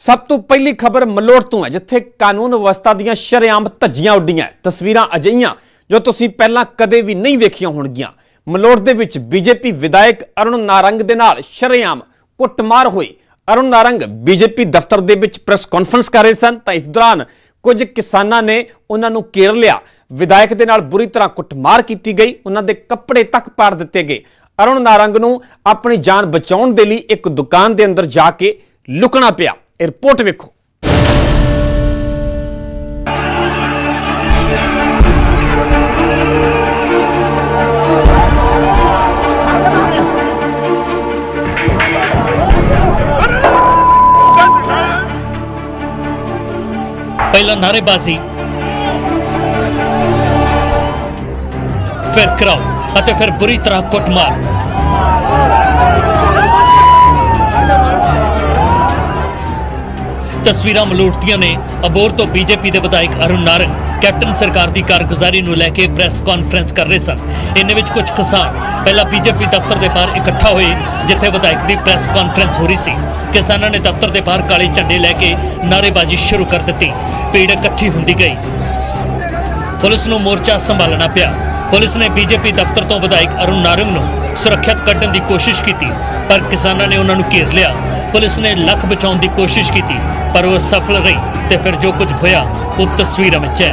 सब तो पहली खबर मलोट तो है जिथे कानून व्यवस्था ਦੀਆਂ ਸ਼ਰੇਆਮ ਧੱਜੀਆਂ ਉੱਡੀਆਂ ਤਸਵੀਰਾਂ ਅਜਿਹੀਆਂ ਜੋ ਤੁਸੀਂ ਪਹਿਲਾਂ ਕਦੇ ਵੀ ਨਹੀਂ ਵੇਖੀਆਂ ਹੋਣਗੀਆਂ। ਮਲੋਟ ਦੇ ਵਿੱਚ ਬੀਜੇਪੀ ਵਿਧਾਇਕ ਅਰੁਣ ਨਾਰੰਗ ਦੇ ਨਾਲ ਸ਼ਰੇਆਮ ਕੁੱਟਮਾਰ ਹੋਈ। ਅਰੁਣ ਨਾਰੰਗ ਬੀਜੇਪੀ ਦਫ਼ਤਰ ਦੇ ਵਿੱਚ ਪ੍ਰੈਸ ਕਾਨਫਰੰਸ ਕਰ ਰਹੇ ਸਨ ਤਾਂ ਇਸ ਦੌਰਾਨ ਕੁਝ ਕਿਸਾਨਾਂ ਨੇ ਉਹਨਾਂ ਨੂੰ ਘੇਰ ਲਿਆ। ਵਿਧਾਇਕ ਦੇ ਨਾਲ ਬੁਰੀ ਤਰ੍ਹਾਂ ਕੁੱਟਮਾਰ ਕੀਤੀ ਗਈ, ਉਹਨਾਂ ਦੇ ਕੱਪੜੇ ਤੱਕ ਪਾੜ ਦਿੱਤੇ ਗਏ। ਅਰੁਣ ਨਾਰੰਗ ਨੂੰ ਆਪਣੀ ਜਾਨ ਬਚਾਉਣ ਦੇ ਲਈ ਇੱਕ ਦੁਕਾਨ ਦੇ ਅੰਦਰ ਜਾ ਕੇ ਲੁਕਣਾ ਪਿਆ। रिपोर्ट वेखो। पहला नारेबाजी, फिर कराओ और फिर बुरी तरह कुटमार। तस्वीरां मलोटदियां ने अबोर तो बीजेपी के विधायक अरुण नारंग कैप्टन सरकार की कारगुजारी नूं लैके प्रैस कॉन्फ्रेंस कर रहे सन। इन्हां विच कुछ किसान पहला बीजेपी दफ्तर के बाहर इकट्ठा हुए जिथे विधायक की प्रैस कॉन्फ्रेंस हो रही सी। किसानों ने दफ्तर के बाहर काले झंडे लैके नारेबाजी शुरू कर दी। भीड़ इकट्ठी हुंदी गई। पुलिस नूं मोर्चा संभालना पिया। पुलिस ने बीजेपी दफ्तर तो विधायक अरुण नारंग नूं सुरक्षित कड्ढण की कोशिश की पर किसानों ने उन्होंने घेर लिया। पुलिस ने लख बचाने की कोशिश की पर वह सफल रही तो फिर जो कुछ होया वो तस्वीरों में है।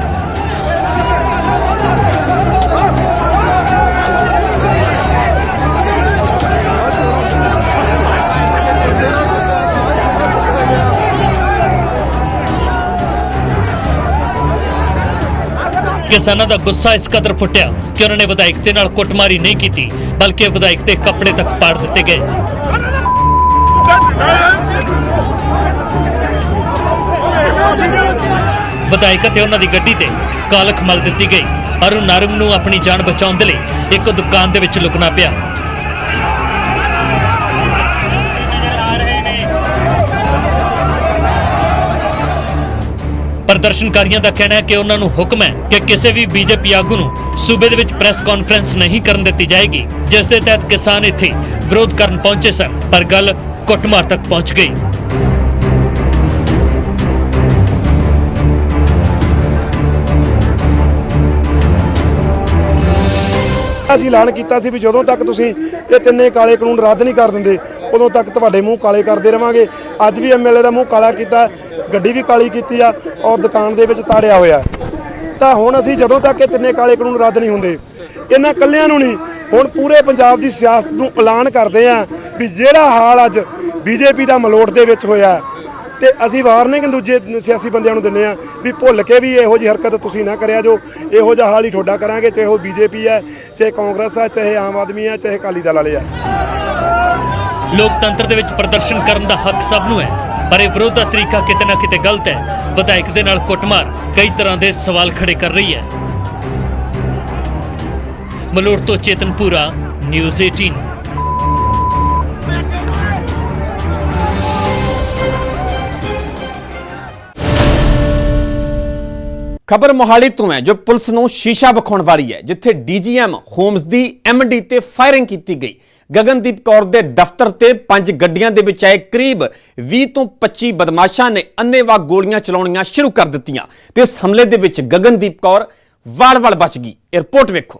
किसानों का गुस्सा इस कदर फुटिया कि उन्होंने विधायक के नाल कुटमारी नहीं की बल्कि विधायक के कपड़े तक पाड़ दिए गए। विधायक ते उन्हां दी गड्डी ते कालख मल दी गई। अरुण नारंग नूं अपनी जान बचाउण दे लई एक दुकान दे विच लुकना पिया। प्रदर्शनकारियों का कहना है कि उन्होंने हुक्म है कि किसी भी बीजेपी आगू नूं सूबे दे विच प्रेस कॉन्फ्रेंस नहीं करन दित्ती जाएगी, जिस दे तहत किसान इत्थे विरोध करन पहुंचे सन पर गल कुटमार तक पहुंच गई। ਅਸੀਂ ਐਲਾਨ ਕੀਤਾ ਸੀ ਵੀ ਜਦੋਂ ਤੱਕ ਤੁਸੀਂ ਇਹ ਤਿੰਨੇ ਕਾਲੇ ਕਾਨੂੰਨ ਰੱਦ ਨਹੀਂ ਕਰ ਦਿੰਦੇ ਉਦੋਂ ਤੱਕ ਤੁਹਾਡੇ ਮੂੰਹ ਕਾਲੇ ਕਰਦੇ ਰਵਾਂਗੇ। ਅੱਜ ਵੀ ਐਮਐਲਏ ਦਾ ਮੂੰਹ ਕਾਲਾ ਕੀਤਾ, ਗੱਡੀ ਵੀ ਕਾਲੀ ਕੀਤੀ ਆ ਔਰ ਦੁਕਾਨ ਦੇ ਵਿੱਚ ਤਾੜਿਆ ਹੋਇਆ। ਤਾਂ ਹੁਣ ਅਸੀਂ ਜਦੋਂ ਤੱਕ ਇਹ ਤਿੰਨੇ ਕਾਲੇ ਕਾਨੂੰਨ ਰੱਦ ਨਹੀਂ ਹੁੰਦੇ ਇਹਨਾਂ ਕੱਲਿਆਂ ਨੂੰ ਨਹੀਂ ਹੁਣ ਪੂਰੇ ਪੰਜਾਬ ਦੀ ਸਿਆਸਤ ਨੂੰ ਐਲਾਨ ਕਰਦੇ ਆ ਵੀ ਜਿਹੜਾ ਹਾਲ ਅੱਜ ਬੀਜੇਪੀ ਦਾ ਮਲੋਟ ਦੇ ਵਿੱਚ ਹੋਇਆ ਤੇ ਅਸੀਂ ਵਾਰਨਿੰਗ ਦੂਜੇ ਸਿਆਸੀ ਬੰਦਿਆਂ ਨੂੰ ਦਿੰਦੇ ਆ ਵੀ ਭੁੱਲ ਕੇ ਵੀ ਇਹੋ ਜਿਹੀ ਹਰਕਤ ਤੁਸੀਂ ਨਾ ਕਰਿਆ ਜੋ ਇਹੋ ਜਿਹਾ ਹਾਲ ਹੀ ਤੁਹਾਡਾ ਕਰਾਂਗੇ, ਚਾਹੇ ਉਹ ਬੀਜੇਪੀ ਹੈ, ਚਾਹੇ ਕਾਂਗਰਸ ਹੈ, ਚਾਹੇ ਆਮ ਆਦਮੀ ਹੈ, ਚਾਹੇ ਅਕਾਲੀ ਦਲ ਵਾਲੇ ਆ। लोकतंत्र दे विच प्रदर्शन करन दा हक सब नूं है पर यह विरोध का तरीका किते ना किते गलत है। विधायक दे नाल कुटमार कई तरह के सवाल खड़े कर रही है। मलोट तो चेतनपुरा, न्यूज़ 18। खबर मोहाली तो है जो पुलिस नूं शीशा विखाउण वाली है जिथे डीजीएम होम्स दी एमडी ते फायरिंग की गई। गगनदीप कौर दे दफ्तर ते 5 गड्डियां दे विच आए करीब 20 तो 25 बदमाशां ने अन्नेवाह गोलियां चलाउणियां शुरू कर दित्तियां ते इस हमले दे विच गगनदीप कौर वाड़-वाड़ बच गई। रिपोर्ट वेखो।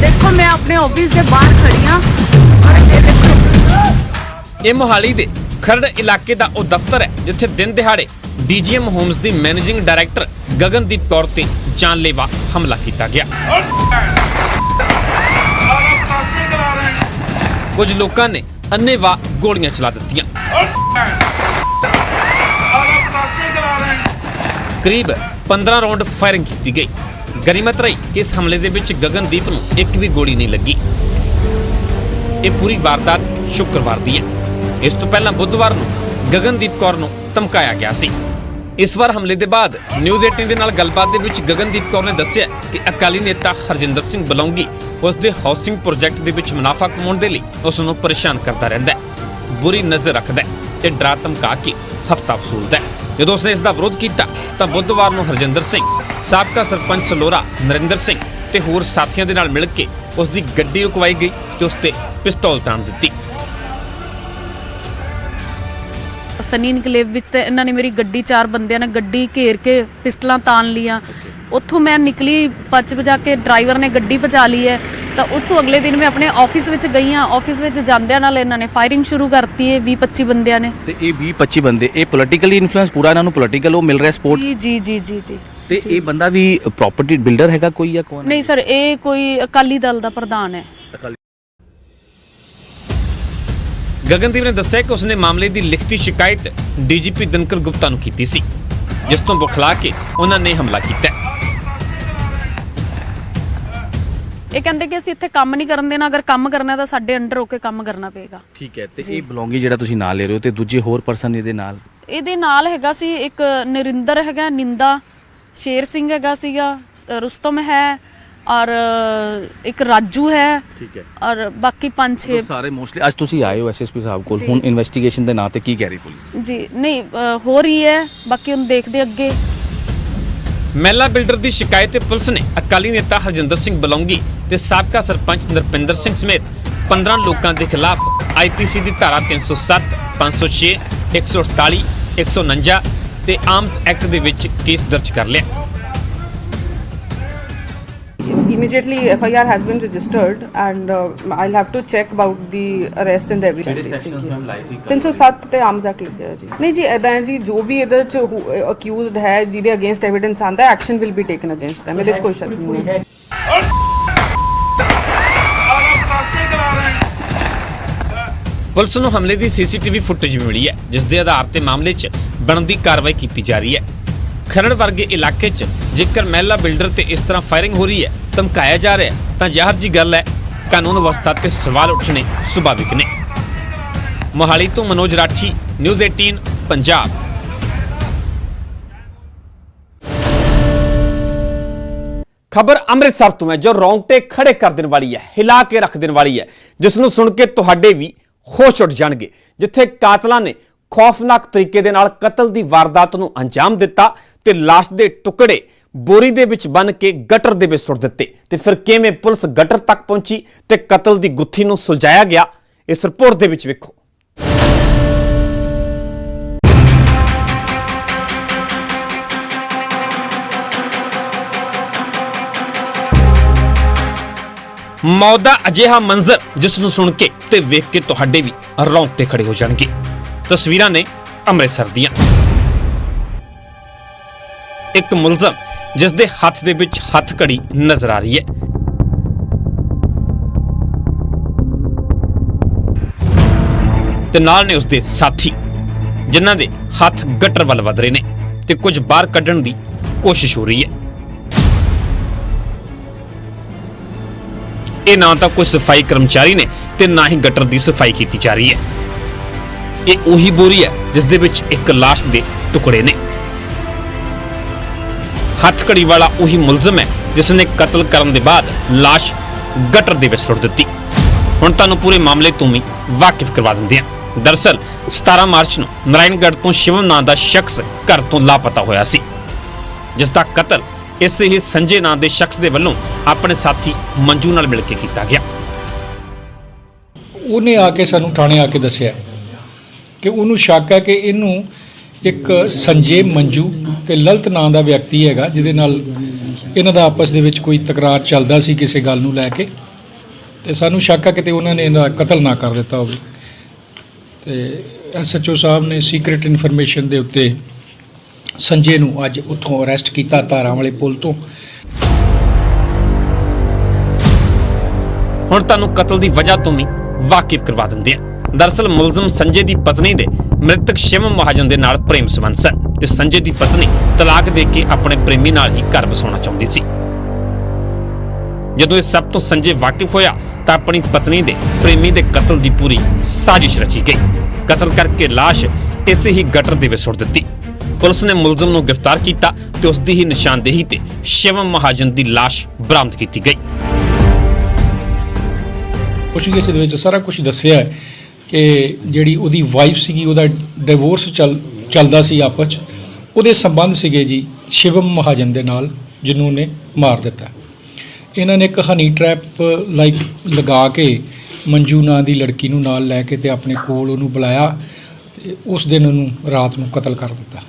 देखो मैं अपने ऑफिस के बाहर खड़ी हां। ਇਹ मोहाली ਦੇ ਖਰੜ ਇਲਾਕੇ ਦਾ ਉਹ ਦਫ਼ਤਰ ਹੈ ਜਿੱਥੇ ਦਿਨ ਦਿਹਾੜੇ ਡੀਜੀਐਮ ਹੋਮਸ ਦੀ ਮੈਨੇਜਿੰਗ ਡਾਇਰੈਕਟਰ ਗਗਨਦੀਪ ਕੌਰ ਤੇ ਜਾਨਲੇਵਾ ਹਮਲਾ ਕੀਤਾ ਗਿਆ। ਕੁਝ ਲੋਕਾਂ ਨੇ ਅੰਨੇਵਾਹ ਗੋਲੀਆਂ ਚਲਾ ਦਿੱਤੀਆਂ। ਕਰੀਬ 15 ਰਾਉਂਡ ਫਾਇਰਿੰਗ ਕੀਤੀ ਗਈ। ਗਨੀਮਤ ਰਹੀ ਕਿ ਇਸ ਹਮਲੇ ਦੇ ਵਿੱਚ ਗਗਨਦੀਪ ਨੂੰ ਇੱਕ ਵੀ ਗੋਲੀ ਨਹੀਂ ਲੱਗੀ। ਇਹ ਪੂਰੀ ਵਾਰਦਾਤ ਸ਼ੁੱਕਰਵਾਰ ਦੀ ਹੈ। इस तो पहला बुधवार नूं गगनदीप कौर नूं धमकाया गया सी। इस बार हमले के बाद न्यूज़ 18 दे नाल गलबात दे विच गगनदीप कौर ने दस्सिया कि अकाली नेता हरजिंदर सिंह बलौंगी उसके हाउसिंग प्रोजैक्ट दे विच मुनाफा कमाउण दे लई उस नूं परेशान करता रहिंदा है, बुरी नज़र रखदा है ते डरा धमका के हफ्ता वसूलदा है। जदों उसने इसका विरोध किया तो बुधवार नूं हरजिंदर सिंह, साबका सरपंच सलोरा नरिंदर सिंह ते होर साथियों दे नाल मिल के ਉਸ ਦੀ ਗੱਡੀ ਰੁਕਵਾਈ ਗਈ ਤੇ ਉਸ ਤੇ ਪਿਸਤੌਲ ਤਾਣ ਦਿੱਤੀ। ਸਨੀ ਇਨਕਲੇਵ ਵਿੱਚ ਤੇ ਇਹਨਾਂ ਨੇ ਮੇਰੀ ਗੱਡੀ 4 ਬੰਦਿਆਂ ਨੇ ਗੱਡੀ ਘੇਰ ਕੇ ਪਿਸਟਲਾਂ ਤਾਣ ਲੀਆਂ। ਉੱਥੋਂ ਮੈਂ ਨਿਕਲੀ ਪੱਚ ਵਜਾ ਕੇ ਡਰਾਈਵਰ ਨੇ ਗੱਡੀ ਭਜਾ ਲਈ ਹੈ। ਤਾਂ ਉਸ ਤੋਂ ਅਗਲੇ ਦਿਨ ਮੈਂ ਆਪਣੇ ਆਫਿਸ ਵਿੱਚ ਗਈ ਹਾਂ। ਆਫਿਸ ਵਿੱਚ ਜਾਂਦਿਆਂ ਨਾਲ ਇਹਨਾਂ ਨੇ ਫਾਇਰਿੰਗ ਸ਼ੁਰੂ ਕਰਤੀ ਹੈ 20-25 ਬੰਦਿਆਂ ਨੇ। ਤੇ ਇਹ 20-25 ਬੰਦੇ ਇਹ ਪੋਲੀਟੀਕਲੀ ਇਨਫਲੂਐਂਸ ਪੂਰਾ ਇਹਨਾਂ ਨੂੰ ਪੋਲੀਟੀਕਲ ਉਹ ਮਿਲ ਰਿਹਾ ਸਪੋਰਟ। ਜੀ। ਤੇ ਇਹ ਬੰਦਾ ਵੀ ਪ੍ਰਾਪਰਟੀ ਬਿਲਡਰ ਹੈਗਾ ਕੋਈ ਜਾਂ ਕੌਣ? ਨਹੀਂ ਸਰ, ਇਹ ਕੋਈ ਅਕਾਲੀ ਦਲ ਦਾ ਪ੍ਰਧਾਨ ਹੈ। ਗਗਨਦੀਪ ਨੇ ਦੱਸਿਆ ਕਿ ਉਸਨੇ ਮਾਮਲੇ ਦੀ ਲਿਖਤੀ ਸ਼ਿਕਾਇਤ ਡੀਜੀਪੀ ਦਿਨਕਰ ਗੁਪਤਾ ਨੂੰ ਕੀਤੀ ਸੀ, ਜਿਸ ਤੋਂ ਬੁਖਲਾ ਕੇ ਉਹਨਾਂ ਨੇ ਹਮਲਾ ਕੀਤਾ। ਇਹ ਕਹਿੰਦੇ ਕਿ ਅਸੀਂ ਇੱਥੇ ਕੰਮ ਨਹੀਂ ਕਰਨ ਦੇਣਾ, ਅਗਰ ਕੰਮ ਕਰਨਾ ਤਾਂ ਸਾਡੇ ਅੰਡਰ ਹੋ ਕੇ ਕੰਮ ਕਰਨਾ ਪਏਗਾ। ਠੀਕ ਹੈ। ਤੇ ਇਹ ਬਲੌਂਗੀ ਜਿਹੜਾ ਤੁਸੀਂ ਨਾਲ ਲੈ ਰਹੇ ਹੋ ਤੇ ਦੂਜੇ ਹੋਰ ਪਰਸਨ ਇਹਦੇ ਨਾਲ ਹੈਗਾ ਸੀ ਇੱਕ ਨਰਿੰਦਰ ਹੈਗਾ, ਨਿੰਦਾ, ਸ਼ੇਰ ਸਿੰਘ ਹੈਗਾ ਸੀਗਾ, ਰੁਸਤਮ ਹੈ ਔਰ ਇੱਕ ਰਾਜੂ ਹੈ। ਠੀਕ ਹੈ। ਔਰ ਬਾਕੀ 5-6 ਸਾਰੇ ਮੋਸਟਲੀ ਅੱਜ ਤੁਸੀਂ ਆਏ ਹੋ ਐਸਐਸਪੀ ਸਾਹਿਬ ਕੋਲ, ਹੁਣ ਇਨਵੈਸਟੀਗੇਸ਼ਨ ਦੇ ਨਾਂ ਤੇ ਕੀ ਕਹਿ ਰਹੀ ਪੁਲਿਸ? ਜੀ ਨਹੀਂ ਹੋ ਰਹੀ ਹੈ, ਬਾਕੀ ਹੁਣ ਦੇਖਦੇ ਅੱਗੇ। ਮਹਿਲਾ ਬਿਲਡਰ ਦੀ ਸ਼ਿਕਾਇਤ ਤੇ ਪੁਲਿਸ ਨੇ ਅਕਾਲੀ ਨੇਤਾ ਹਰਜਿੰਦਰ ਸਿੰਘ ਬਲੌਂਗੀ ਤੇ ਸਾਬਕਾ ਸਰਪੰਚ ਨਰਪਿੰਦਰ ਸਿੰਘ ਸਮੇਤ 15 ਲੋਕਾਂ ਦੇ ਖਿਲਾਫ ਆਈਪੀਸੀ ਦੀ ਧਾਰਾ 307, 506, 148, 149 ਤੇ ਆਰਮਸ ਐਕਟ ਦੇ ਵਿੱਚ ਕੇਸ ਦਰਜ ਕਰ ਲਿਆ। Immediately FIR has been registered and I'll have to check about the arrest and everything. 307 ਤੇ ਆਰਮਸ ਐਕਟ ਲਿਖਿਆ ਜੀ। ਨਹੀਂ ਜੀ ਇਦਾਂ ਹੈ ਜੀ, ਜੋ ਵੀ ਇਹਦੇ ਚ ਅਕਿਊਜ਼ਡ ਹੈ ਜਿਹਦੇ ਅਗੇਂਸਟ ਐਵੀਡੈਂਸ ਆਂਦਾ action will be taken against them, ਇਹਦੇ ਚ ਕੋਈ ਸ਼ੱਕ ਨਹੀਂ ਹੈ। ਪੁਲਿਸ ਨੂੰ ਹਮਲੇ ਦੀ ਸੀਸੀਟੀਵੀ ਫੁਟੇਜ ਵੀ ਮਿਲੀ ਹੈ, ਜਿਸ ਦੇ ਆਧਾਰ ਤੇ ਮਾਮਲੇ 'ਚ ਬਣਦੀ ਕਾਰਵਾਈ ਕੀਤੀ ਜਾ ਰਹੀ ਹੈ। ਖਰੜ ਵਰਗੇ ਇਲਾਕੇ 'ਚ ਜੇਕਰ ਮਹਿਲਾ ਬਿਲਡਰ ਤੇ ਇਸ ਤਰ੍ਹਾਂ ਫਾਇਰਿੰਗ ਹੋ ਰਹੀ ਹੈ, ਧਮਕਾਇਆ ਜਾ ਰਿਹਾ ਹੈ, ਤਾਂ ਜ਼ਾਹਰ ਜੀ ਗੱਲ ਹੈ ਕਾਨੂੰਨ ਵਿਵਸਥਾ ਤੇ ਸਵਾਲ ਉੱਠਣੇ ਸੁਭਾਵਿਕ ਨੇ। ਮੋਹਾਲੀ ਤੋਂ ਮਨੋਜ ਰਾਠੀ, ਨਿਊਜ਼ 18 ਪੰਜਾਬ। ਖਬਰ ਅੰਮ੍ਰਿਤਸਰ ਤੋਂ ਹੈ, ਜੋ ਰੌਂਗਟੇ ਖੜੇ ਕਰ ਦੇਣ ਵਾਲੀ ਹੈ, ਹਿਲਾ ਕੇ ਰੱਖ ਦੇਣ ਵਾਲੀ ਹੈ, ਜਿਸ ਨੂੰ ਸੁਣ ਕੇ ਤੁਹਾਡੇ ਵੀ ਹੋਸ਼ ਉੱਡ ਜਾਣਗੇ। ਜਿੱਥੇ ਕਾਤਲਾਂ ਨੇ ਖੌਫਨਾਕ ਤਰੀਕੇ ਦੇ ਨਾਲ ਕਤਲ ਦੀ ਵਾਰਦਾਤ ਨੂੰ ਅੰਜਾਮ ਦਿੱਤਾ ਤੇ ਲਾਸ਼ ਦੇ ਟੁਕੜੇ ਬੋਰੀ ਦੇ ਵਿੱਚ ਬੰਨ ਕੇ ਗਟਰ ਦੇ ਵਿੱਚ ਸੁੱਟ ਦਿੱਤੇ, ਤੇ ਫਿਰ ਕਿਵੇਂ ਪੁਲਿਸ ਗਟਰ ਤੱਕ ਪਹੁੰਚੀ ਤੇ ਕਤਲ ਦੀ ਗੁੱਥੀ ਨੂੰ ਸੁਲਝਾਇਆ ਗਿਆ, ਇਸ ਰਿਪੋਰਟ ਦੇ ਵਿੱਚ ਵੇਖੋ। ਮੌਤ ਦਾ ਅਜਿਹਾ ਮੰਜ਼ਰ ਜਿਸ ਨੂੰ ਸੁਣ ਕੇ ਤੇ ਵੇਖ ਕੇ ਤੁਹਾਡੇ ਵੀ ਰੌਂਗਟੇ ਖੜੇ ਹੋ ਜਾਣਗੇ। ਤਸਵੀਰਾਂ ਨੇ ਅੰਮ੍ਰਿਤਸਰ ਦੀਆਂ। ਇੱਕ ਮੁਲਜ਼ਮ ਜਿਸ ਦੇ ਹੱਥ ਦੇ ਵਿੱਚ ਹੱਥ ਘੜੀ ਨਜ਼ਰ ਆ ਰਹੀ ਹੈ। ਤੇ ਨਾਲ ਨੇ ਉਸਦੇ ਸਾਥੀ ਜਿਨ੍ਹਾਂ ਦੇ ਹੱਥ ਗਟਰ ਵੱਲ ਵਧ ਰਹੇ ਨੇ ਤੇ ਕੁਝ ਬਾਹਰ ਕੱਢਣ ਦੀ ਕੋਸ਼ਿਸ਼ ਹੋ ਰਹੀ ਹੈ। ਇਹ ਨਾ ਤਾਂ ਕੋਈ ਸਫਾਈ ਕਰਮਚਾਰੀ ਨੇ ਤੇ ਨਾ ਹੀ ਗਟਰ ਦੀ ਸਫਾਈ ਕੀਤੀ ਜਾ ਰਹੀ ਹੈ। ਇਹ ਉਹੀ ਬੋਰੀ ਹੈ ਜਿਸ ਦੇ ਵਿੱਚ ਇੱਕ ਲਾਸ਼ ਦੇ ਟੁਕੜੇ ਨੇ। ਹੱਥ ਘੜੀ ਵਾਲਾ ਉਹੀ ਮੁਲਜ਼ਮ ਹੈ ਜਿਸ ਨੇ ਕਤਲ ਕਰਨ ਦੇ ਬਾਅਦ ਲਾਸ਼ ਗਟਰ ਦੇ ਵਿੱਚ ਸੁੱਟ ਦਿੱਤੀ। ਹੁਣ ਤੁਹਾਨੂੰ ਪੂਰੇ ਮਾਮਲੇ ਤੋਂ ਵੀ ਵਾਕਿਫ ਕਰਵਾ ਦਿੰਦੇ ਹਾਂ। ਦਰਅਸਲ 17 ਮਾਰਚ ਨੂੰ ਨਾਰਾਇਣਗੜ੍ਹ ਤੋਂ ਸ਼ਿਵਮ ਨਾਂ ਦਾ ਸ਼ਖਸ ਘਰ ਤੋਂ ਲਾਪਤਾ ਹੋਇਆ ਸੀ, ਜਿਸ ਦਾ ਕਤਲ ਇਸੇ ਹੀ ਸੰਜੇ ਨਾਂ ਦੇ ਸ਼ਖਸ ਦੇ ਵੱਲੋਂ ਆਪਣੇ ਸਾਥੀ ਮੰਜੂ ਨਾਲ ਮਿਲ ਕੇ ਕੀਤਾ ਗਿਆ। ਉਹਨੇ ਆ ਕੇ ਸਾਨੂੰ ਥਾਣੇ ਆ ਕੇ ਦੱਸਿਆ ਕਿ ਉਹਨੂੰ ਸ਼ੱਕ ਹੈ ਕਿ ਇਹਨੂੰ ਇੱਕ ਸੰਜੇ, ਮੰਜੂ ਤੇ ਲਲਿਤ ਨਾਂ ਦਾ ਵਿਅਕਤੀ ਹੈਗਾ, ਜਿਹਦੇ ਨਾਲ ਇਹਨਾਂ ਦਾ ਆਪਸ ਦੇ ਵਿੱਚ ਕੋਈ ਤਕਰਾਰ ਚੱਲਦਾ ਸੀ ਕਿਸੇ ਗੱਲ ਨੂੰ ਲੈ ਕੇ, ਤੇ ਸਾਨੂੰ ਸ਼ੱਕ ਹੈ ਕਿ ਉਹਨਾਂ ਨੇ ਇਹਦਾ ਕਤਲ ਨਾ ਕਰ ਦਿੱਤਾ ਹੋਵੇ। ਤੇ ਐਸਐਚਓ ਸਾਹਿਬ ਨੇ ਸੀਕ੍ਰੀਟ ਇਨਫੋਰਮੇਸ਼ਨ ਦੇ ਉੱਤੇ ਸੰਜੇ ਨੂੰ ਅੱਜ ਉੱਥੋਂ ਅਰੈਸਟ ਕੀਤਾ ਧਾਰਾਂ ਵਾਲੇ ਪੁਲ ਤੋਂ। ਹੁਣ ਤੁਹਾਨੂੰ ਕਤਲ ਦੀ ਵਜ੍ਹਾ ਤੋਂ ਵੀ ਵਾਕਿਫ ਕਰਵਾ ਦਿੰਦੇ ਹਾਂ। ਦਰਅਸਲ ਮੁਲਜ਼ਮ ਸੰਜੇ ਦੀ ਪਤਨੀ ਦੇ ਮ੍ਰਿਤਕ ਸ਼ਿਵਮ ਮਹਾਜਨ ਦੇ ਨਾਲ ਪ੍ਰੇਮ ਸੰਬੰਧ ਸਨ ਤੇ ਸੰਜੇ ਦੀ ਪਤਨੀ ਤਲਾਕ ਦੇ ਕੇ ਆਪਣੇ ਪ੍ਰੇਮੀ ਨਾਲ ਹੀ ਘਰ ਵਸਾਉਣਾ ਚਾਹੁੰਦੀ ਸੀ। ਜਦੋਂ ਇਹ ਸਭ ਤੋਂ ਸੰਜੇ ਵਾਕਿਫ ਹੋਇਆ ਤਾਂ ਆਪਣੀ ਪਤਨੀ ਦੇ ਪ੍ਰੇਮੀ ਦੇ ਕਤਲ ਦੀ ਪੂਰੀ ਸਾਜ਼ਿਸ਼ ਰਚੀ ਗਈ। ਕਤਲ ਕਰਕੇ ਲਾਸ਼ ਇਸੇ ਹੀ ਗਟਰ ਦੇ ਵਿੱਚ ਸੁੱਟ ਦਿੱਤੀ। ਪੁਲਿਸ ਨੇ ਮੁਲਜ਼ਮ ਨੂੰ ਗ੍ਰਿਫਤਾਰ ਕੀਤਾ ਤੇ ਉਸ ਦੀ ਹੀ ਨਿਸ਼ਾਨਦੇਹੀ ਤੇ ਸ਼ਿਵਮ ਮਹਾਜਨ ਦੀ ਲਾਸ਼ ਬਰਾਮਦ ਕੀਤੀ ਗਈ। ਪੁੱਛਗਿੱਛ ਦੇ ਵਿੱਚ ਸਾਰਾ ਕੁਝ ਦੱਸਿਆ ਹੈ ਕਿ ਜਿਹੜੀ ਉਹਦੀ ਵਾਈਫ ਸੀਗੀ, ਉਹਦਾ ਡਿਵੋਰਸ ਚੱਲਦਾ ਸੀ ਆਪਸ 'ਚ, ਉਹਦੇ ਸੰਬੰਧ ਸੀਗੇ ਜੀ ਸ਼ਿਵਮ ਮਹਾਜਨ ਦੇ ਨਾਲ, ਜਿਹਨੂੰ ਉਹਨੇ ਮਾਰ ਦਿੱਤਾ। ਇਹਨਾਂ ਨੇ ਇੱਕ ਹਨੀ ਟਰੈਪ ਲਾਈਕ ਲਗਾ ਕੇ ਮੰਜੂ ਨਾਂ ਦੀ ਲੜਕੀ ਨੂੰ ਨਾਲ ਲੈ ਕੇ ਤੇ ਆਪਣੇ ਕੋਲ ਉਹਨੂੰ ਬੁਲਾਇਆ ਤੇ ਉਸ ਦਿਨ ਉਹਨੂੰ ਰਾਤ ਨੂੰ ਕਤਲ ਕਰ ਦਿੱਤਾ।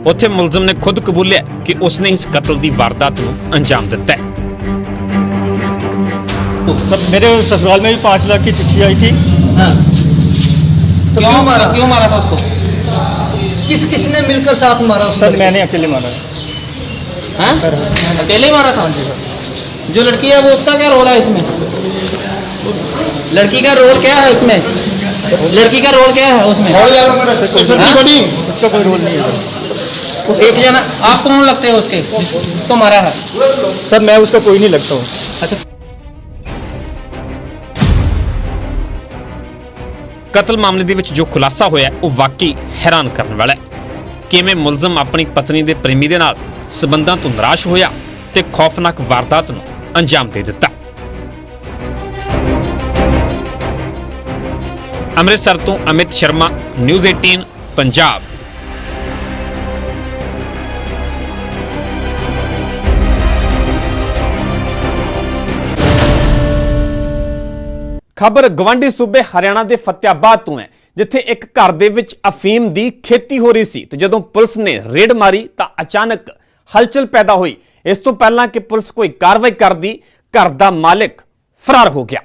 ਉੱਥੇ ਮੁਲਜ਼ਮ ਨੇ ਖੁਦ ਕਬੂਲਿਆ ਕਿ ਉਸਨੇ ਇਸ ਕਤਲ ਦੀ ਵਾਰਦਾਤ ਨੂੰ ਅੰਜਾਮ ਦਿੱਤਾ ਹੈ। तब मेरे ससुराल में भी 5 लाख की चिट्ठी आई थी। हाँ। तो क्यों मारा था उसको? किसने मिलकर साथ मारा उसको? सर मैंने अकेले मारा। हाँ? अकेले मारा था? जो लड़की है वो उसका क्या रोल है इसमें? लड़की का रोल क्या है उसमें? लड़की का रोल क्या है उसमें? उसका कोई रोल नहीं है। एक जना आप कौन लगते हो उसके जिसको मारा है? सर मैं उसका कोई नहीं लगता हूँ। अच्छा। ਕਤਲ ਮਾਮਲੇ ਦੇ ਵਿੱਚ ਜੋ ਖੁਲਾਸਾ ਹੋਇਆ ਉਹ ਵਾਕਈ ਹੈਰਾਨ ਕਰਨ ਵਾਲਾ ਹੈ। ਕਿਵੇਂ ਮੁਲਜ਼ਮ ਆਪਣੀ ਪਤਨੀ ਦੇ ਪ੍ਰੇਮੀ ਦੇ ਨਾਲ ਸਬੰਧਾਂ ਤੋਂ ਨਿਰਾਸ਼ ਹੋਇਆ ਤੇ ਖੌਫਨਾਕ ਵਾਰਦਾਤ ਨੂੰ ਅੰਜਾਮ ਦੇ ਦਿੱਤਾ। ਅੰਮ੍ਰਿਤਸਰ ਤੋਂ ਅਮਿਤ ਸ਼ਰਮਾ, ਨਿਊਜ਼ 18 ਪੰਜਾਬ। ਖਬਰ ਗਵਾਂਢੀ ਸੂਬੇ ਹਰਿਆਣਾ ਦੇ ਫਤਿਆਬਾਦ ਤੋਂ ਹੈ, ਜਿੱਥੇ ਇੱਕ ਘਰ ਦੇ ਵਿੱਚ ਅਫੀਮ ਦੀ ਖੇਤੀ ਹੋ ਰਹੀ ਸੀ ਤੇ ਜਦੋਂ ਪੁਲਿਸ ਨੇ ਰੇਡ ਮਾਰੀ ਤਾਂ ਅਚਾਨਕ ਹਲਚਲ ਪੈਦਾ ਹੋਈ। ਇਸ ਤੋਂ ਪਹਿਲਾਂ ਕਿ ਪੁਲਿਸ ਕੋਈ ਕਾਰਵਾਈ ਕਰਦੀ, ਘਰ ਦਾ ਮਾਲਕ ਫਰਾਰ ਹੋ ਗਿਆ।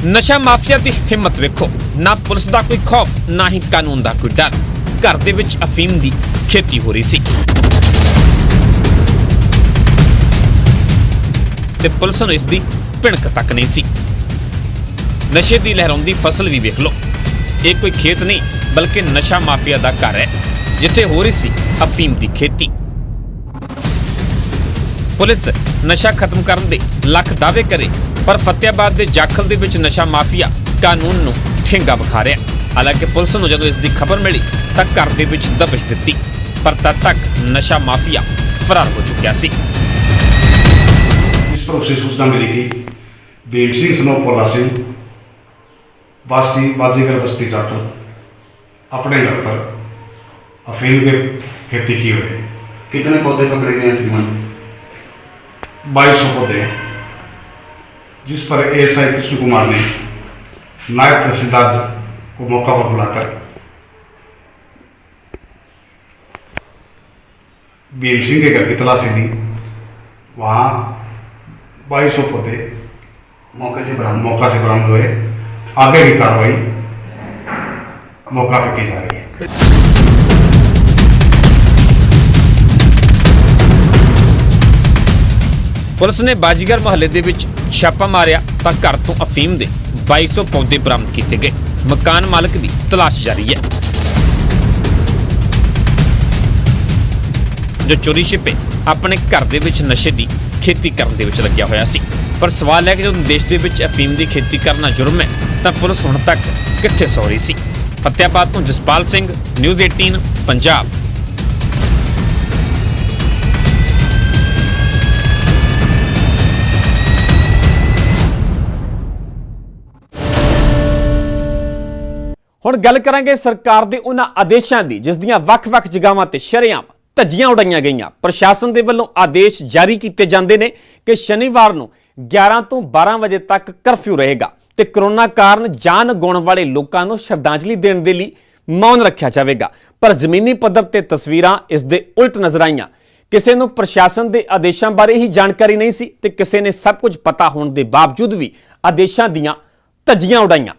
ਨਸ਼ਾ ਮਾਫੀਆ ਦੀ ਹਿੰਮਤ ਵੇਖੋ, ਨਾ ਪੁਲਿਸ ਦਾ ਕੋਈ ਖੌਫ, ਨਾ ਹੀ ਕਾਨੂੰਨ ਦਾ ਕੋਈ ਡਰ। ਘਰ ਦੇ ਵਿੱਚ ਅਫੀਮ ਦੀ ਖੇਤੀ ਹੋ ਰਹੀ ਸੀ ਤੇ ਪੁਲਿਸ ਨੂੰ ਇਸ ਦੀ ਭਿਣਕ ਤੱਕ ਨਹੀਂ ਸੀ। ਨਸ਼ੇ ਦੀ ਲਹਿਰਾਉਂਦੀ ਫਸਲ ਵੀ ਵੇਖ ਲਓ। ਇਹ ਕੋਈ ਖੇਤ ਨਹੀਂ ਬਲਕਿ ਨਸ਼ਾ ਮਾਫੀਆ ਦਾ ਘਰ ਹੈ, ਜਿੱਥੇ ਹੋ ਰਹੀ ਸੀ ਅਫੀਮ ਦੀ ਖੇਤੀ। ਪੁਲਿਸ ਨਸ਼ਾ ਖਤਮ ਕਰਨ ਦੇ ਲੱਖ ਦਾਅਵੇ ਕਰੇ, ਪਰ ਫਤਿਆਬਾਦ ਦੇ ਜਾਖਲ ਦੇ ਵਿੱਚ ਨਸ਼ਾ ਮਾਫੀਆ ਕਾਨੂੰਨ ਨੂੰ ਠੇਂਗਾ ਵਿਖਾ ਰਿਹਾ। ਹਾਲਾਂਕਿ ਪੁਲਿਸ ਨੂੰ ਜਦੋਂ ਇਸ ਦੀ ਖਬਰ ਮਿਲੀ ਤਾਂ ਘਰ ਦੇ ਵਿੱਚ ਦਬਿਸ਼ ਦਿੱਤੀ, ਪਰ ਤਦ ਤੱਕ ਨਸ਼ਾ ਮਾਫੀਆ ਫਰਾਰ ਹੋ ਚੁੱਕਿਆ ਸੀ। इस पर उसे सूचना मिली कि बेग सिंह स्नो पोला सिंह वासी बाजीगर बस्ती चाटल अपने घर पर अफीम के खेती की हुई है। कितने पौधे पकड़े गए हैं श्रीमान? 2200 पौधे, जिस पर एएसआई कृष्ण कुमार ने नायब तहसीलदार को मौका पर बुलाकर भीम सिंह के घर की तलाशी ली। वहाँ 2200 पौधे मौके से बरामद हुए। आगे की कार्रवाई मौका पर की जा रही है। ਪੁਲਿਸ ਨੇ ਬਾਜੀਗਰ ਮੁਹੱਲੇ ਦੇ ਵਿੱਚ ਛਾਪਾ ਮਾਰਿਆ ਤਾਂ ਘਰ ਤੋਂ ਅਫੀਮ ਦੇ 2200 ਪੌਦੇ ਬਰਾਮਦ ਕੀਤੇ ਗਏ। ਮਕਾਨ ਮਾਲਕ ਦੀ ਤਲਾਸ਼ ਜਾਰੀ ਹੈ, ਜੋ ਚੋਰੀ ਛਿਪੇ ਆਪਣੇ ਘਰ ਦੇ ਵਿੱਚ ਨਸ਼ੇ ਦੀ ਖੇਤੀ ਕਰਨ ਦੇ ਵਿੱਚ ਲੱਗਿਆ ਹੋਇਆ ਸੀ। ਪਰ ਸਵਾਲ ਹੈ ਕਿ ਜਦੋਂ ਦੇਸ਼ ਦੇ ਵਿੱਚ ਅਫੀਮ ਦੀ ਖੇਤੀ ਕਰਨਾ ਜੁਰਮ ਹੈ ਤਾਂ ਪੁਲਿਸ ਹੁਣ ਤੱਕ ਕਿੱਥੇ ਸੌ ਰਹੀ ਸੀ। ਫਤਿਆਬਾਦ ਤੋਂ ਜਸਪਾਲ ਸਿੰਘ, ਨਿਊਜ਼ 18 ਪੰਜਾਬ। ਹੁਣ ਗੱਲ ਕਰਾਂਗੇ ਸਰਕਾਰ ਦੇ ਉਹਨਾਂ ਆਦੇਸ਼ਾਂ ਦੀ, ਜਿਸ ਦੀਆਂ ਵੱਖ-ਵੱਖ ਜਗ੍ਹਾਵਾਂ ਤੇ ਸ਼ਰੇਆਮ ਧੱਜੀਆਂ ਉਡਾਈਆਂ ਗਈਆਂ। ਪ੍ਰਸ਼ਾਸਨ ਦੇ ਵੱਲੋਂ ਆਦੇਸ਼ ਜਾਰੀ ਕੀਤੇ ਜਾਂਦੇ ਨੇ ਕਿ ਸ਼ਨੀਵਾਰ ਨੂੰ 11 ਤੋਂ 12 ਵਜੇ ਤੱਕ ਕਰਫਿਊ ਰਹੇਗਾ ਤੇ ਕਰੋਨਾ ਕਾਰਨ ਜਾਨ ਗਵਾਉਣ ਵਾਲੇ ਲੋਕਾਂ ਨੂੰ ਸ਼ਰਧਾਂਜਲੀ ਦੇਣ ਦੇ ਲਈ ਮੌਨ ਰੱਖਿਆ ਜਾਵੇਗਾ। ਪਰ ਜ਼ਮੀਨੀ ਪੱਧਰ ਤੇ ਤਸਵੀਰਾਂ ਇਸ ਦੇ ਉਲਟ ਨਜ਼ਰ ਆਈਆਂ। ਕਿਸੇ ਨੂੰ ਪ੍ਰਸ਼ਾਸਨ ਦੇ ਆਦੇਸ਼ਾਂ ਬਾਰੇ ਹੀ ਜਾਣਕਾਰੀ ਨਹੀਂ ਸੀ ਤੇ ਕਿਸੇ ਨੇ ਸਭ ਕੁਝ ਪਤਾ ਹੋਣ ਦੇ ਬਾਵਜੂਦ ਵੀ ਆਦੇਸ਼ਾਂ ਦੀਆਂ ਧੱਜੀਆਂ ਉਡਾਈਆਂ।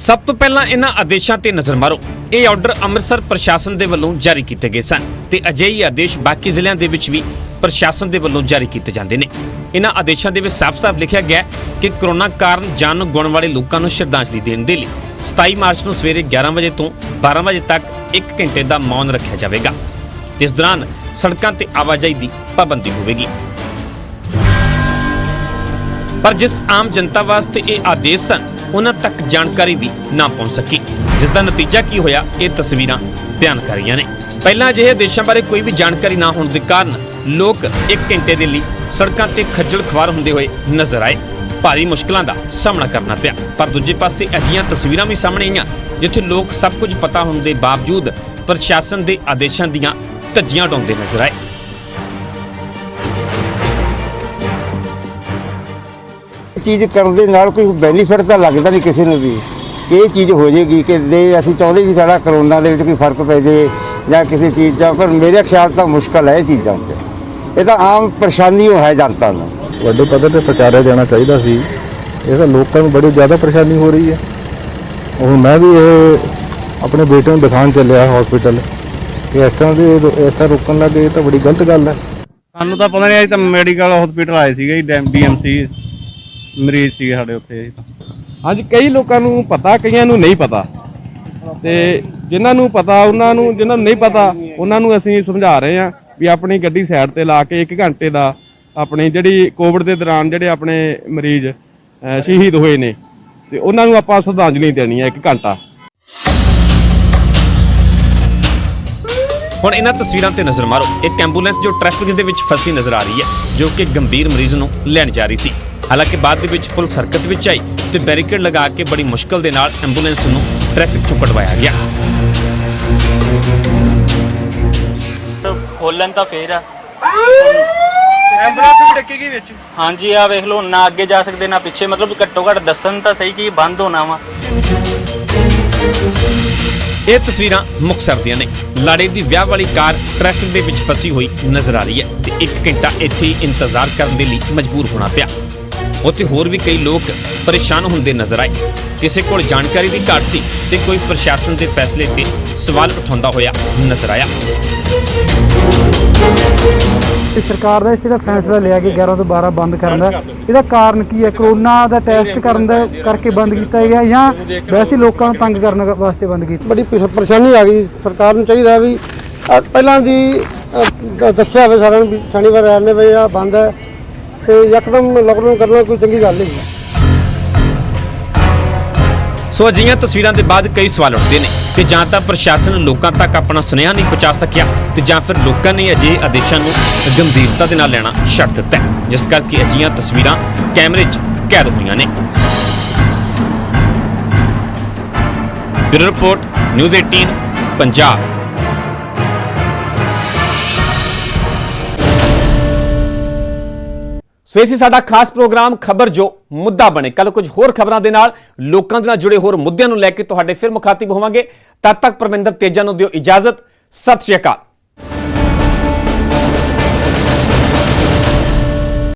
ਸਭ ਤੋਂ ਪਹਿਲਾਂ ਇਹਨਾਂ ਆਦੇਸ਼ਾਂ ਤੇ ਨਜ਼ਰ ਮਾਰੋ। ਇਹ ਆਰਡਰ ਅੰਮ੍ਰਿਤਸਰ ਪ੍ਰਸ਼ਾਸਨ ਦੇ ਵੱਲੋਂ ਜਾਰੀ ਕੀਤੇ ਗਏ ਸਨ ਤੇ ਅਜਿਹੇ ਆਦੇਸ਼ ਬਾਕੀ ਜ਼ਿਲ੍ਹਿਆਂ ਦੇ ਵਿੱਚ ਵੀ ਪ੍ਰਸ਼ਾਸਨ ਦੇ ਵੱਲੋਂ ਜਾਰੀ ਕੀਤੇ ਜਾਂਦੇ ਨੇ। ਇਹਨਾਂ ਆਦੇਸ਼ਾਂ ਦੇ ਵਿੱਚ ਸਾਫ਼-ਸਾਫ਼ ਲਿਖਿਆ ਗਿਆ ਕਿ ਕਰੋਨਾ ਕਾਰਨ ਜਾਨ ਗਵਾਉਣ ਵਾਲੇ ਲੋਕਾਂ ਨੂੰ ਸ਼ਰਧਾਂਜਲੀ ਦੇਣ ਦੇ ਲਈ 27 ਮਾਰਚ ਨੂੰ ਸਵੇਰੇ 11 ਵਜੇ ਤੋਂ 12 ਵਜੇ ਤੱਕ 1 ਘੰਟੇ ਦਾ ਮੌਨ ਰੱਖਿਆ ਜਾਵੇਗਾ ਤੇ ਇਸ ਦੌਰਾਨ ਸੜਕਾਂ ਤੇ ਆਵਾਜਾਈ ਦੀ ਪਾਬੰਦੀ ਹੋਵੇਗੀ। ਪਰ ਜਿਸ ਆਮ ਜਨਤਾ ਵਾਸਤੇ ਇਹ ਆਦੇਸ਼ ਸਨ ਉਹਨਾਂ ਤੱਕ ਜਾਣਕਾਰੀ ਵੀ ਨਾ ਪਹੁੰਚ ਸਕੀ, ਜਿਸ ਦਾ ਨਤੀਜਾ ਕੀ ਹੋਇਆ ਇਹ ਤਸਵੀਰਾਂ ਬਿਆਨ ਕਰ ਰਹੀਆਂ ਨੇ। ਪਹਿਲਾਂ ਅਜਿਹੇ ਆਦੇਸ਼ਾਂ ਬਾਰੇ ਕੋਈ ਵੀ ਜਾਣਕਾਰੀ ਨਾ ਹੋਣ ਦੇ ਕਾਰਨ ਲੋਕ 1 ਘੰਟੇ ਦੇ ਲਈ ਸੜਕਾਂ ਤੇ ਖੱਜਲ ਖਵਾਰ ਹੁੰਦੇ ਹੋਏ ਨਜ਼ਰ ਆਏ। ਭਾਰੀ ਮੁਸ਼ਕਲਾਂ ਦਾ ਸਾਹਮਣਾ ਕਰਨਾ ਪਿਆ। ਪਰ ਦੂਜੇ ਪਾਸੇ ਅਜਿਹੀਆਂ ਤਸਵੀਰਾਂ ਵੀ ਸਾਹਮਣੇ ਆਈਆਂ ਜਿੱਥੇ ਲੋਕ ਸਭ ਕੁਝ ਪਤਾ ਹੋਣ ਦੇ ਬਾਵਜੂਦ ਪ੍ਰਸ਼ਾਸਨ ਦੇ ਆਦੇਸ਼ਾਂ ਦੀਆਂ ਧੱਜੀਆਂ ਉਡਾਉਂਦੇ ਨਜ਼ਰ ਆਏ। ਚੀਜ਼ ਕਰਨ ਦੇ ਨਾਲ ਕੋਈ ਬੈਨੀਫਿਟ ਤਾਂ ਲੱਗਦਾ ਨਹੀਂ ਕਿਸੇ ਨੂੰ ਵੀ ਕਿ ਇਹ ਚੀਜ਼ ਹੋ ਜਾਏਗੀ ਕਿ ਜੇ ਅਸੀਂ ਚਾਹੁੰਦੇ ਵੀ ਸਾਡਾ ਕਰੋਨਾ ਦੇ ਵਿੱਚ ਕੋਈ ਫਰਕ ਪੈ ਜਾਵੇ ਜਾਂ ਕਿਸੇ ਚੀਜ਼ ਦਾ, ਪਰ ਮੇਰੇ ਖਿਆਲ ਤਾਂ ਮੁਸ਼ਕਲ ਹੈ ਇਹ ਚੀਜ਼ਾਂ 'ਚ। ਇਹ ਤਾਂ ਆਮ ਪਰੇਸ਼ਾਨੀ ਹੋ ਹੈ ਜਨਤਾ ਨੂੰ। ਵੱਡੇ ਪੱਧਰ ਤੇ ਪ੍ਰਚਾਰਿਆ ਜਾਣਾ ਚਾਹੀਦਾ ਸੀ। ਇਹ ਤਾਂ ਲੋਕਾਂ ਨੂੰ ਬੜੀ ਜ਼ਿਆਦਾ ਪਰੇਸ਼ਾਨੀ ਹੋ ਰਹੀ ਹੈ। ਹੁਣ ਮੈਂ ਵੀ ਇਹ ਆਪਣੇ ਬੇਟੇ ਨੂੰ ਦਿਖਾਉਣ ਚੱਲਿਆ ਹਸਪੀਟਲ, ਇਸ ਤਰ੍ਹਾਂ ਰੋਕਣ ਲੱਗੇ, ਇਹ ਤਾਂ ਬੜੀ ਗਲਤ ਗੱਲ ਹੈ। ਸਾਨੂੰ ਤਾਂ ਪਤਾ ਨਹੀਂ, ਅੱਜ ਤਾਂ ਮੈਡੀਕਲ ਹਸਪੀਟਲ ਆਏ ਸੀਗੇ ਜੀ, DMC ਮਰੀਜ਼ ਸੀਗੇ ਸਾਡੇ ਉੱਥੇ। ਹਾਂਜੀ, ਕਈ ਲੋਕਾਂ ਨੂੰ ਪਤਾ, ਕਈਆਂ ਨੂੰ ਨਹੀਂ ਪਤਾ, ਤੇ ਜਿਨ੍ਹਾਂ ਨੂੰ ਪਤਾ ਉਹਨਾਂ ਨੂੰ, ਜਿਨ੍ਹਾਂ ਨੂੰ ਨਹੀਂ ਪਤਾ ਉਹਨਾਂ ਨੂੰ ਅਸੀਂ ਸਮਝਾ ਰਹੇ ਹਾਂ ਵੀ ਆਪਣੀ ਗੱਡੀ ਸਾਈਡ ਤੇ ਲਾ ਕੇ 1 ਘੰਟੇ ਦਾ ਆਪਣੀ ਜਿਹੜੀ ਕੋਵਿਡ ਦੇ ਦੌਰਾਨ ਜਿਹੜੇ ਆਪਣੇ ਮਰੀਜ਼ ਸ਼ਹੀਦ ਹੋਏ ਨੇ ਤੇ ਉਹਨਾਂ ਨੂੰ ਆਪਾਂ ਸ਼ਰਧਾਂਜਲੀ ਦੇਣੀ ਹੈ 1 ਘੰਟਾ। ਹੁਣ ਇਹਨਾਂ ਤਸਵੀਰਾਂ ਤੇ ਨਜ਼ਰ ਮਾਰੋ। ਇੱਕ ਐਂਬੂਲੈਂਸ ਜੋ ਟ੍ਰੈਫਿਕ ਦੇ ਵਿੱਚ ਫਸੀ ਨਜ਼ਰ ਆ ਰਹੀ ਹੈ, ਜੋ ਕਿ ਗੰਭੀਰ ਮਰੀਜ਼ ਨੂੰ ਲੈਣ ਜਾ ਰਹੀ ਸੀ। ਹਾਲਾਂਕਿ ਬਾਅਦ ਦੇ ਵਿੱਚ ਪੁਲਿਸ ਹਰਕਤ ਵਿੱਚ ਆਈ ਤੇ ਬੈਰੀਕੇਡ ਲਗਾ ਕੇ ਬੜੀ ਮੁਸ਼ਕਲ ਦੇ ਨਾਲ ਐਂਬੂਲੈਂਸ ਨੂੰ ਟ੍ਰੈਫਿਕ ਚੋਂ ਕਢਵਾਇਆ ਗਿਆ। ਖੋਲਣ ਤਾਂ ਫੇਰ ਆ, ਐਂਬੂਲੈਂਸ ਵੀ ਡੱਕੇਗੀ ਵਿੱਚ। ਹਾਂਜੀ ਆ ਵੇਖ ਲਓ, ਨਾ ਅੱਗੇ ਜਾ ਸਕਦੇ ਨਾ ਪਿੱਛੇ, ਮਤਲਬ ਘੱਟੋ ਘੱਟ ਦੱਸਣ ਤਾਂ ਸਹੀ ਕਿ ਬੰਦ ਹੋਣਾ ਵਾ। ਇਹ ਤਸਵੀਰਾਂ ਮੁਕਤਸਰ ਦੀਆਂ ਨੇ। ਲਾੜੇ ਦੀ ਵਿਆਹ ਵਾਲੀ ਕਾਰ ਟ੍ਰੈਫਿਕ ਦੇ ਵਿੱਚ ਫਸੀ ਹੋਈ ਨਜ਼ਰ ਆ ਰਹੀ ਹੈ ਤੇ 1 ਘੰਟਾ ਇੱਥੇ ਹੀ ਇੰਤਜ਼ਾਰ ਕਰਨ ਦੇ ਲਈ ਮਜਬੂਰ ਹੋਣਾ ਪਿਆ। ਉੱਥੇ ਹੋਰ ਵੀ ਕਈ ਲੋਕ ਪਰੇਸ਼ਾਨ ਹੁੰਦੇ ਨਜ਼ਰ ਆਏ। ਕਿਸੇ ਕੋਲ ਜਾਣਕਾਰੀ ਦੀ ਘਾਟ ਸੀ ਤੇ ਕੋਈ ਪ੍ਰਸ਼ਾਸਨ ਦੇ ਫੈਸਲੇ ਤੇ ਸਵਾਲ ਉਠਾਉਂਦਾ ਹੋਇਆ ਨਜ਼ਰ ਆਇਆ। ਸਰਕਾਰ ਦਾ ਇਸ ਦਾ ਫੈਸਲਾ ਲਿਆ ਕਿ 11 ਤੋਂ 12 ਬੰਦ ਕਰਨ ਦਾ, ਇਹਦਾ ਕਾਰਨ ਕੀ ਹੈ? ਕਰੋਨਾ ਦਾ ਟੈਸਟ ਕਰਨ ਦਾ ਕਰਕੇ ਬੰਦ ਕੀਤਾ ਗਿਆ ਜਾਂ ਵੈਸੇ ਲੋਕਾਂ ਨੂੰ ਤੰਗ ਕਰਨ ਵਾਸਤੇ ਬੰਦ ਕੀਤਾ? ਬੜੀ ਪਰੇਸ਼ਾਨੀ ਆ ਗਈ। ਸਰਕਾਰ ਨੂੰ ਚਾਹੀਦਾ ਵੀ ਪਹਿਲਾਂ ਦੀ ਦੱਸਿਆ ਹੋਵੇ ਸਾਰਿਆਂ ਨੂੰ ਵੀ ਸ਼ਨੀਵਾਰ ਐਨੇ ਵਜੇ ਆ ਬੰਦ ਹੈ, ਤੇ ਯਕਦਮ ਲਾਕਡਾਊਨ ਕਰਨਾ ਕੋਈ ਚੰਗੀ ਗੱਲ ਨਹੀਂ ਹੈ। ਸੋ ਅਜਿਹੀਆਂ ਤਸਵੀਰਾਂ ਦੇ ਬਾਅਦ ਕਈ ਸਵਾਲ ਉੱਠਦੇ ਨੇ ਕਿ ਜਾਂ ਤਾਂ ਪ੍ਰਸ਼ਾਸਨ ਲੋਕਾਂ ਤੱਕ ਆਪਣਾ ਸੁਨੇਹਾ ਨਹੀਂ ਪਹੁੰਚਾ ਸਕਿਆ ਤੇ ਜਾਂ ਫਿਰ ਲੋਕਾਂ ਨੇ ਅਜਿਹੇ ਆਦੇਸ਼ਾਂ ਨੂੰ ਗੰਭੀਰਤਾ ਦੇ ਨਾਲ ਲੈਣਾ ਛੱਡ ਦਿੱਤਾ ਹੈ, ਜਿਸ ਕਰਕੇ ਅਜਿਹੀਆਂ ਤਸਵੀਰਾਂ ਕੈਮਰੇ 'ਚ ਕੈਦ ਹੋਈਆਂ ਨੇ। Bureau report, news 18 Punjab. So ਇਹ ਸੀ ਸਾਡਾ ਖਾਸ ਪ੍ਰੋਗਰਾਮ ਖਬਰ ਜੋ ਮੁੱਦਾ ਬਣੇ। ਕੱਲ ਕੁਝ ਹੋਰ ਖਬਰਾਂ ਦੇ ਨਾਲ, ਲੋਕਾਂ ਦੇ ਨਾਲ ਜੁੜੇ ਹੋਰ ਮੁੱਦਿਆਂ ਨੂੰ ਲੈ ਕੇ ਤੁਹਾਡੇ ਫਿਰ ਮੁਖਾਤਿਬ ਹੋਵਾਂਗੇ। ਤਦ ਤੱਕ ਪਰਮਿੰਦਰ ਤੇਜਾ ਨੂੰ ਦਿਓ ਇਜਾਜ਼ਤ। ਸਤਿ ਸ਼੍ਰੀ ਅਕਾਲ।